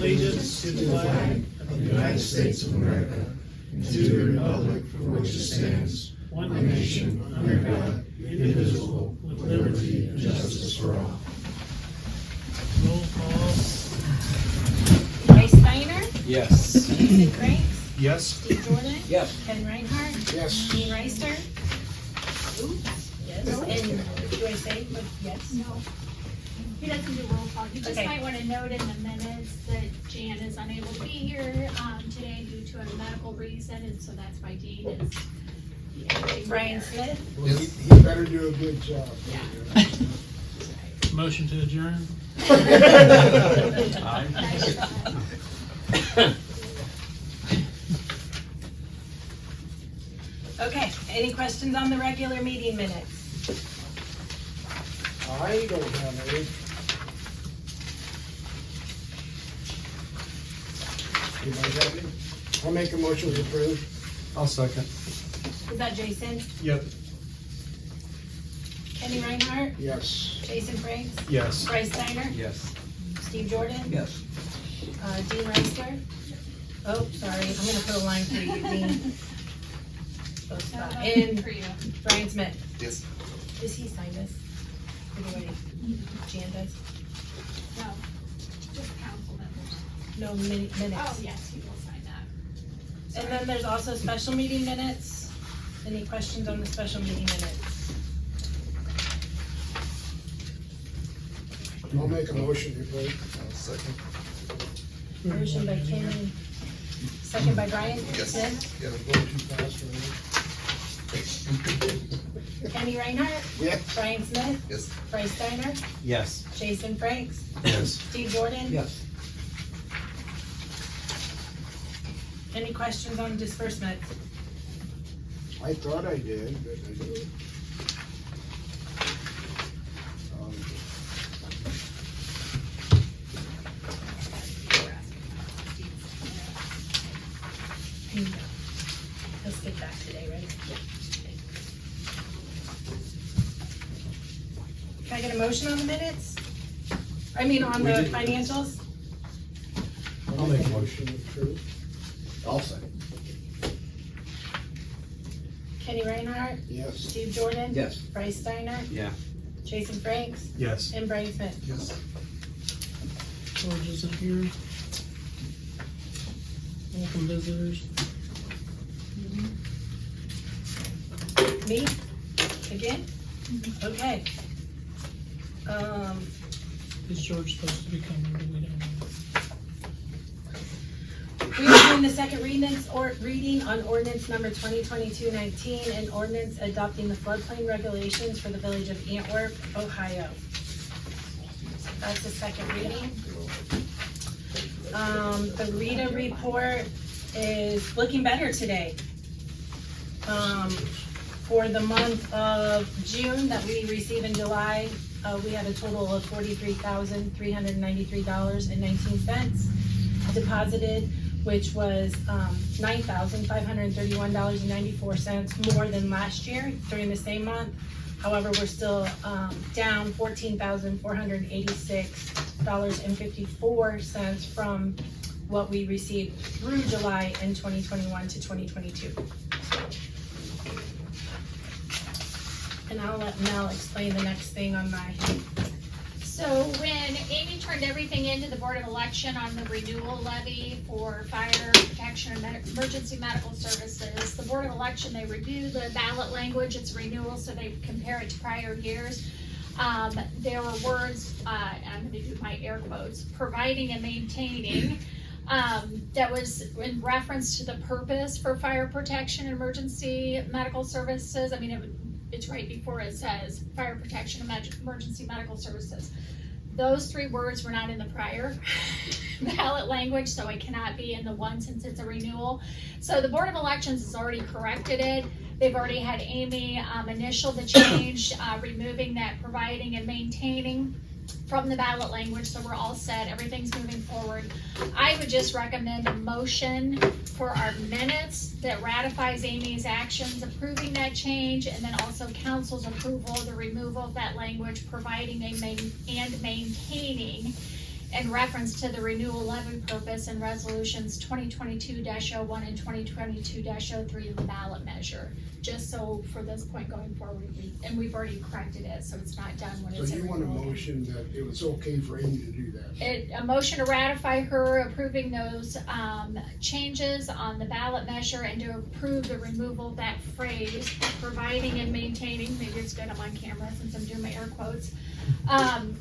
allegiance to the flag of the United States of America and to the republic for which it stands, one nation, under God, indivisible, with liberty and justice for all. Roll call. Ray Steiner? Yes. Jason Franks? Yes. Steve Jordan? Yes. Ken Reinhardt? Yes. Dean Reister? Yes. And do I say yes? No. He doesn't do roll call. You just Okay. might want to note in the minutes that Jan is unable to be here today due to a medical reason, and so that's why Dean is. Brian Smith? Well, he better do a good job. Yeah. Motion to adjourn. Nice try. Okay, any questions on the regular meeting minutes? I don't have any. Anybody have any? I'll make a motion to approve. I'll second. Is that Jason? Yep. Kenny Reinhardt? Yes. Jason Franks? Yes. Bryce Steiner? Yes. Steve Jordan? Yes. Dean Reister? Oh, sorry, I'm gonna put a line for you, Dean. And For you. Brian Smith? Yes. Does he sign this? Or do Jan does? No, just council members. No, minutes. Oh, yes, he will sign that. And then there's also special meeting minutes. Any questions on the special meeting minutes? I'll make a motion to approve. Second. Motion by Kenny, second by Brian Smith. Yeah, I'm going too fast for Kenny Reinhardt, me. Yeah. Brian Smith, Yes. Bryce Steiner, Yes. Jason Franks, Yes. Steve Jordan. Yes. Any questions on disbursement? I thought I did, but I didn't. Let's get back today, right? Can I get a motion on the minutes? I mean, on the financials? I'll make a motion. To approve. I'll second. Kenny Reinhardt, Yes. Steve Jordan. Yes. Bryce Steiner, Yeah. Jason Franks, Yes. and Brian Smith. Yes. George isn't here. Welcome visitors. Me? Again? Okay. Is George supposed to be coming? Do we don't know? We are doing the second reading on ordinance number 2022-19, an ordinance adopting the floodplain regulations for the village of Antwerp, Ohio. That's the second reading. The RETA report is looking better today. For the month of June that we receive in July, we had a total of $43,393.19 deposited, which was $9,531.94 more than last year during the same month. However, we're still down $14,486.54 from what we received through July in 2021 to 2022. And I'll let Mel explain the next thing on my. So when Amy turned everything into the Board of Election on the renewal levy for fire protection and emergency medical services, the Board of Election, they review the ballot language, it's renewal, so they compare it to prior years. There were words, I'm gonna do my air quotes, providing and maintaining, that was in reference to the purpose for fire protection and emergency medical services. I mean, it's right before it says fire protection and emergency medical services. Those three words were not in the prior ballot language, so it cannot be in the one since it's a renewal. So the Board of Elections has already corrected it. They've already had Amy initial the change, removing that providing and maintaining from the ballot language, so we're all set, everything's moving forward. I would just recommend a motion for our minutes that ratifies Amy's actions, approving that change, and then also council's approval of the removal of that language, providing and maintaining. in reference to the renewal levy purpose in resolutions 2022-01 and 2022-03 of the ballot measure. Just so for this point going forward, we've already corrected it, so it's not done when So it's in you want a renewal. motion that it was okay for Amy to do that? A motion to ratify her approving those, changes on the ballot measure and to approve the removal of that phrase, providing and maintaining, maybe it's good I'm on camera since I'm doing my air quotes,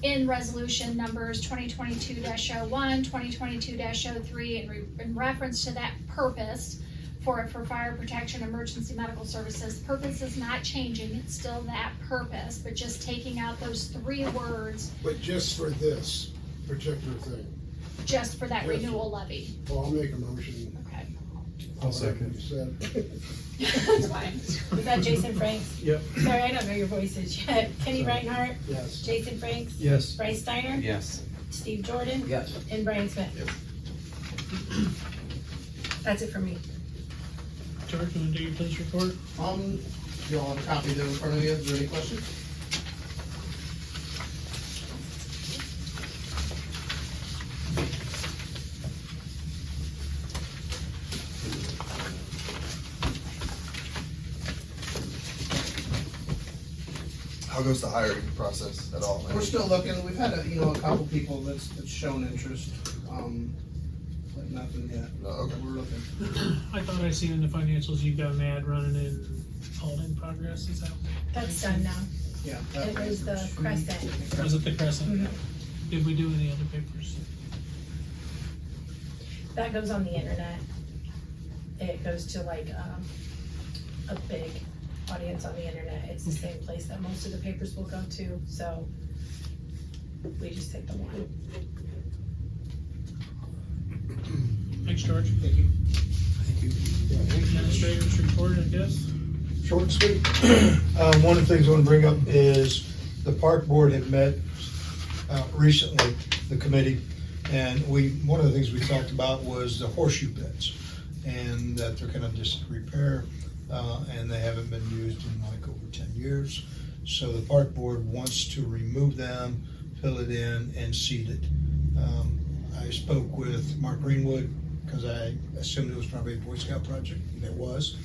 in resolution numbers 2022-01, 2022-03, in reference to that purpose for fire protection, emergency medical services. Purpose is not changing, it's still that purpose, but just taking out those 3 words But just for this particular thing? just for that Yes. renewal levy. Well, I'll make a motion. Okay. I'll second. You said. That's fine. Was that Jason Franks? Yep. Sorry, I don't know your voices yet. Kenny Sorry. Reinhardt, Yes. Jason Franks, Yes. Bryce Steiner, Yes. Steve Jordan, Yes. and Brian Smith. That's it for me. George, you wanna do your police report? You all have a copy there in front of you, is there any questions? How goes the hiring process at all? We're still looking, we've had a couple people that's shown interest, but nothing yet. No, okay. We're looking. I thought I seen in the financials you got an ad running in Alden Progress, is that, That's done now. Yeah. It was the Crescent. was it the Crescent? Mhm. Did we do any other papers? That goes on the internet. It goes to like, a big audience on the internet. It's the same place that most of the papers will go to, so we just take the one. Thanks, George. Thank you. Administrator's report, I guess? Short and sweet. One of the things I want to bring up is the park board had met recently, the committee, and one of the things we talked about was the horseshoe pits, and that they're kind of just repair, and they haven't been used in like over 10 years. So the park board wants to remove them, fill it in, and seed it. I spoke with Mark Greenwood, because I assumed it was probably a Boy Scout project, and it was.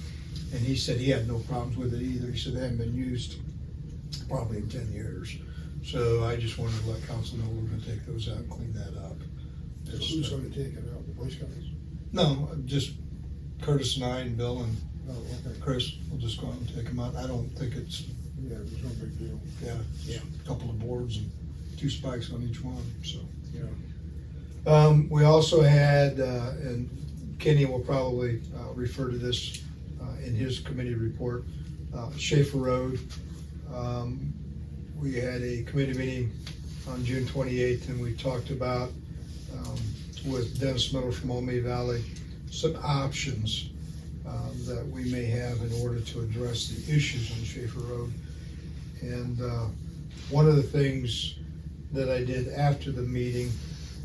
And he said he had no problems with it either. He said they haven't been used probably in 10 years. So I just wanted to let council know we're gonna take those out and clean that up. So who's gonna take it out, the Boy Scouts? No, just Curtis and I and Bill and Oh, okay. Chris will just go out and take them out. I don't think it's, Yeah, there's no big deal. yeah, a couple of boards and 2 spikes on each one, so. Yeah. We also had, and Kenny will probably refer to this in his committee report, Schaefer Road. We had a committee meeting on June 28th, and we talked about, with Dennis Miller from Olmay Valley, some options that we may have in order to address the issues on Schaefer Road. And one of the things that I did after the meeting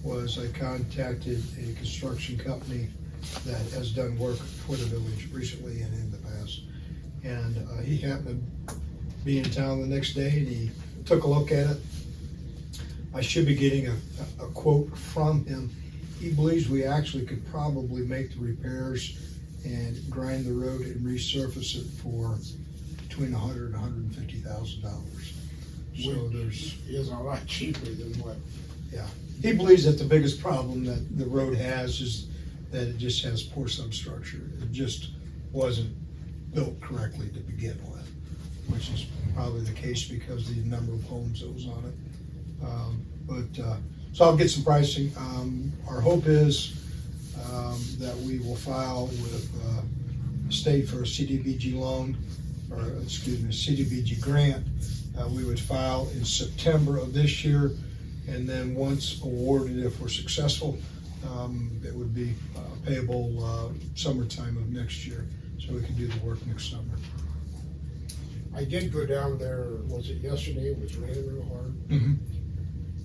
was I contacted a construction company that has done work for the village recently and in the past. And he happened to be in town the next day, and he took a look at it. I should be getting a quote from him. He believes we actually could probably make the repairs and grind the road and resurface it for between $100,000 and $150,000. So there's, Is a lot cheaper than what? he believes that the biggest problem that the road has is that it just has poor substructure. It just wasn't built correctly to begin with, which is probably the case because of the number of homes that was on it. So I'll get some pricing. Our hope is that we will file with the state for a CDBG loan, or excuse me, a CDBG grant. We would file in September of this year, and then once awarded, if we're successful, it would be payable summertime of next year, so we can do the work next summer. I did go down there, was it yesterday? It was raining real hard. Mm-hmm.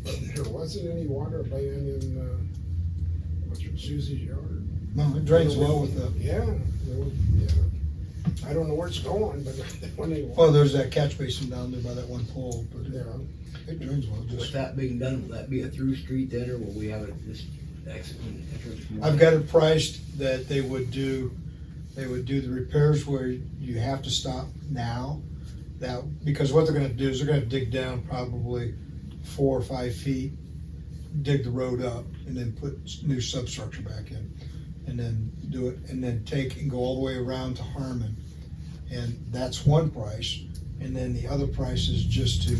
But there wasn't any water laying in, what's it, Susie's yard? No, it drains well with the, Yeah, yeah. I don't know where it's going, but when they. Well, there's that catch basin down there by that one pole, but Yeah, it drains well, With just. that being done, will that be a through street then, or will we have it just exit and entrance? from I've one? got it priced that they would do the repairs where you have to stop now. Now, because what they're gonna do is they're gonna dig down probably 4 or 5 feet, dig the road up, and then put new substructure back in. And then do it, and then take and go all the way around to Harmon. And that's one price. And then the other price is just to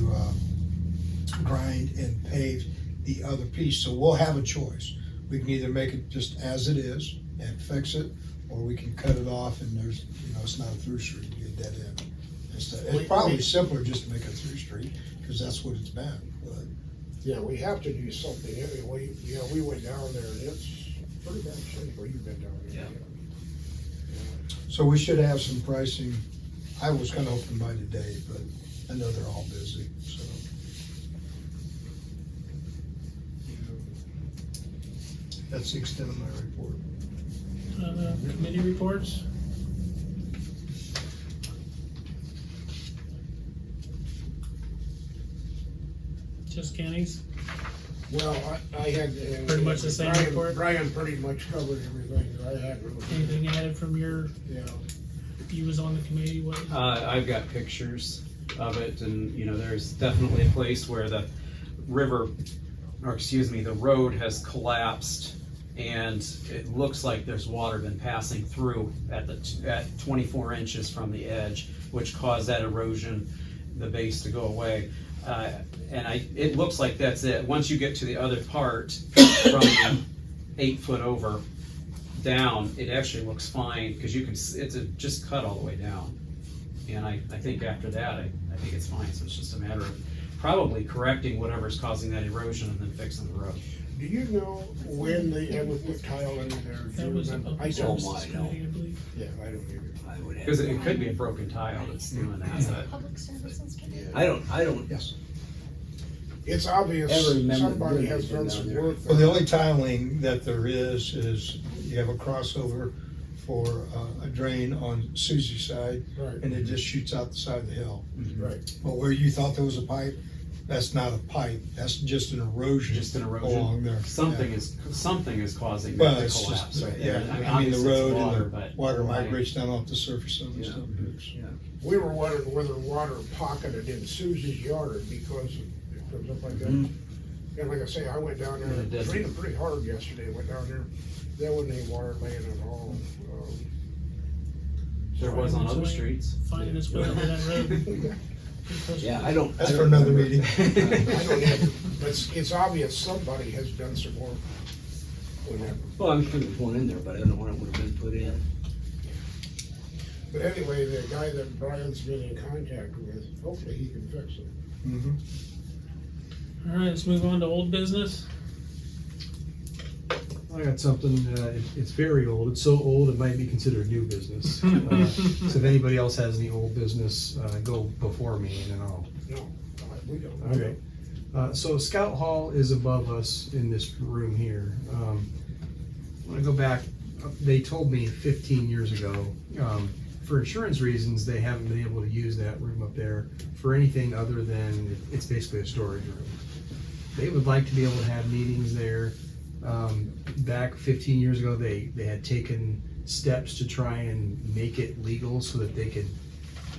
grind and pave the other piece. So we'll have a choice. We can either make it just as it is and fix it, or we can cut it off and there's, it's not a through street, you get dead end. It's probably simpler just to make a through street, because that's what it's been. But yeah, we have to do something anyway. Yeah, we went down there and it's pretty bad shape. Well, you've been down there. Yeah. So we should have some pricing. I was kind of hoping by today, but I know they're all busy, so. That's the extent of my report. Committee reports? Just Kenny's? Well, I had. Pretty much the same report? Brian pretty much covered everything that I had. really. Anything added from your, Yeah. you was on the committee, what? I've got pictures of it, and, there's definitely a place where the river, the road has collapsed, and it looks like there's water been passing through at 24 inches from the edge, which caused that erosion, the base to go away. It looks like that's it. Once you get to the other part, from 8 foot over down, it actually looks fine, because it's just cut all the way down. And I think after that, I think it's fine, so it's just a matter of probably correcting whatever's causing that erosion and then fixing the road. Do you know when they ever put tile into there? Do That you was a remember? public I don't. services I know. committee, I believe. Yeah, I don't either. I would have. Because it could be a broken tile that's doing that, but Public services committee? I don't Yes. It's obvious ever remember somebody doing has anything done down some there. work. Well, the only tiling that there is you have a crossover for a drain on Susie's side, Right, and it just shoots out the side of the hill. right. But where you thought there was a pipe, that's not a pipe, that's just an erosion. just an Along erosion. there. Something Yeah. is causing Well, that to it's collapse just, right yeah, there. I mean, the obviously it's road water, and the but water why- migrates down off the surface of it and Yeah. stuff. We were wondering whether water pocketed in Susie's yard because it comes up like that. Mhm. And like I say, I went down Yeah, it there, does. it rained pretty hard yesterday, went down there, there wasn't any water laying at all. There was on other streets. Finding its way over that road. Yeah, I don't. That's I for don't another remember. meeting. I don't have, but it's obvious somebody has done some work. Whenever. Well, I'm sure there's one in there, but I don't know when it would have been put in. But anyway, the guy that Brian's been in contact with, hopefully he can fix it. Mhm. All right, let's move on to old business. I got something, it's very old, it's so old it might be considered new business. So if anybody else has any old business, go before me and then I'll. No, we don't. Okay. So Scout Hall is above us in this room here. I wanna go back, they told me 15 years ago, for insurance reasons, they haven't been able to use that room up there for anything other than, it's basically a storage room. They would like to be able to have meetings there. Back 15 years ago, they had taken steps to try and make it legal so that they could,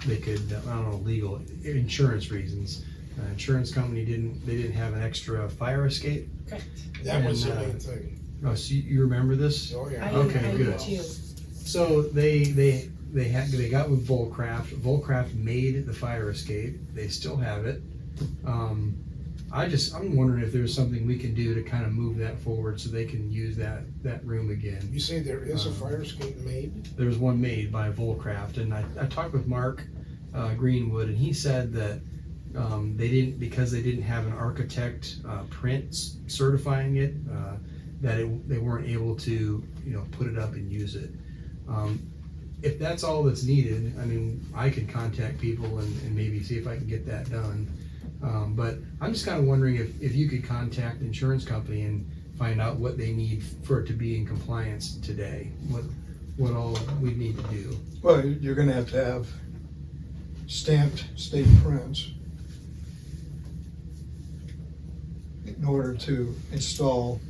I don't know, legal, insurance reasons. Insurance company didn't have an extra fire escape. That was the And, main thing. Oh, so you remember this? Oh, I yeah. Okay, I good. do too. So they got with Volcraft. Volcraft made the fire escape. They still have it. I'm wondering if there's something we can do to kind of move that forward so they can use that room again. You say there is a fire escape made? There was one made by Volcraft, and I talked with Mark Greenwood, and he said that because they didn't have an architect print certifying it, they weren't able to put it up and use it. If that's all that's needed, I mean, I could contact people and maybe see if I can get that done. But I'm just kind of wondering if you could contact the insurance company and find out what they need for it to be in compliance today. what all we need to do. Well, you're gonna have stamped state prints in order to install,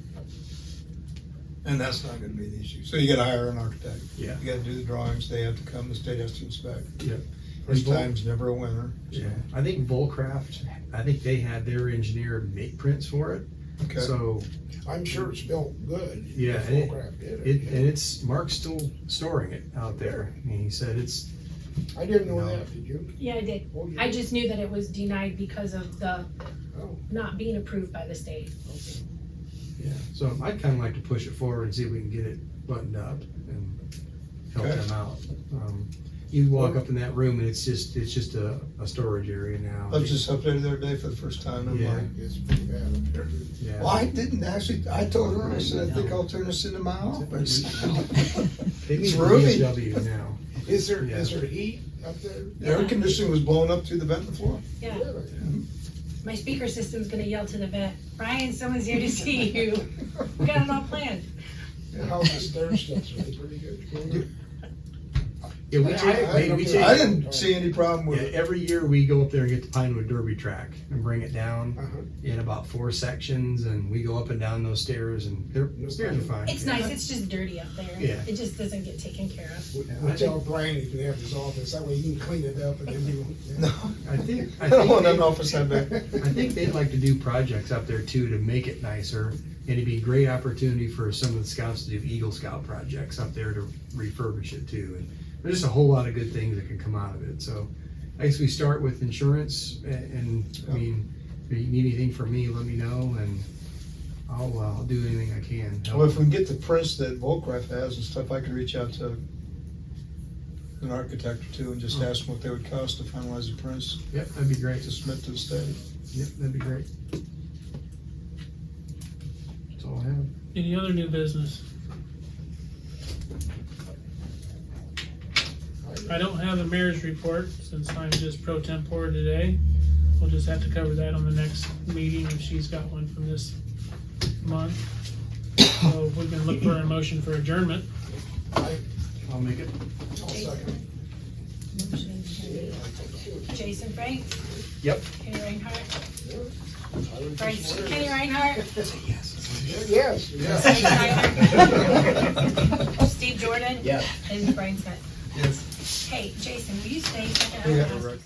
and that's not gonna be the issue. So you gotta hire an architect. Yeah. You gotta do the drawings, they have to come, the state has to inspect. Yep. First And time's never a winner. Yeah, I think Volcraft, I think they had their engineer make prints for it, Okay. so, I'm sure it's built good. Yeah, if it- Volcraft did and it's, Mark's still storing it out there. And he said it's, I didn't know No. that, did you? Yeah, I did. Oh, you I did? just knew that it was denied because of the Oh, not being approved by the state. okay. yeah, so I'd kinda like to push it forward and see if we can get it buttoned up and help Okay. them out. You walk up in that room and it's just a storage area now. I was just up there the other day for the first time, and I'm Yeah. like, It's pretty bad up there. Yeah. well, I didn't actually, I told her, I said, I think I'll turn this into my office. They need It's a roomy. VFW now. Is there Yeah. heat up there? The air conditioning was blowing up through the vent in the floor. Yeah, Really? my speaker system's gonna yell to the vet, Brian, someone's here to see you. We got it all planned. And how's the stair steps? Are they pretty good? Yeah, we take, I didn't see any problem with yeah, it. every year we go up there and get the Pinewood Derby track and bring it down Uh-huh. in about 4 sections, and we go up and down those stairs, and the stairs are fine. It's nice, it's just dirty up there. Yeah. It just doesn't get taken care of. We'll tell Brian he can have his office, that way he can clean it up and then you. No, I think I don't want an they- office that big. I think they'd like to do projects up there too to make it nicer, and it'd be a great opportunity for some of the scouts to do Eagle Scout projects up there to refurbish it too. And there's just a whole lot of good things that can come out of it. So I guess we start with insurance, and I mean, if you need anything from me, let me know, and I'll do anything I can. Well, if we can get the prints that Volcraft has and stuff, I could reach out to an architect or two and just ask them what they would cost to finalize the prints Yep, that'd be great. to submit to the state. Yep, that'd be great. That's all I have. Any other new business? I don't have a mayor's report since I'm just pro tempore today. We'll just have to cover that on the next meeting if she's got one from this month. So we can look for a motion for adjournment. I'll make it. I'll second. Jason Frank, Yep. Kenny Reinhardt, I would Brian, just swear. Kenny Reinhardt, Yes, Steve Steve Jordan, Yeah. and Brian Smith. Yes. Hey, Jason, will you stay second? We have a record.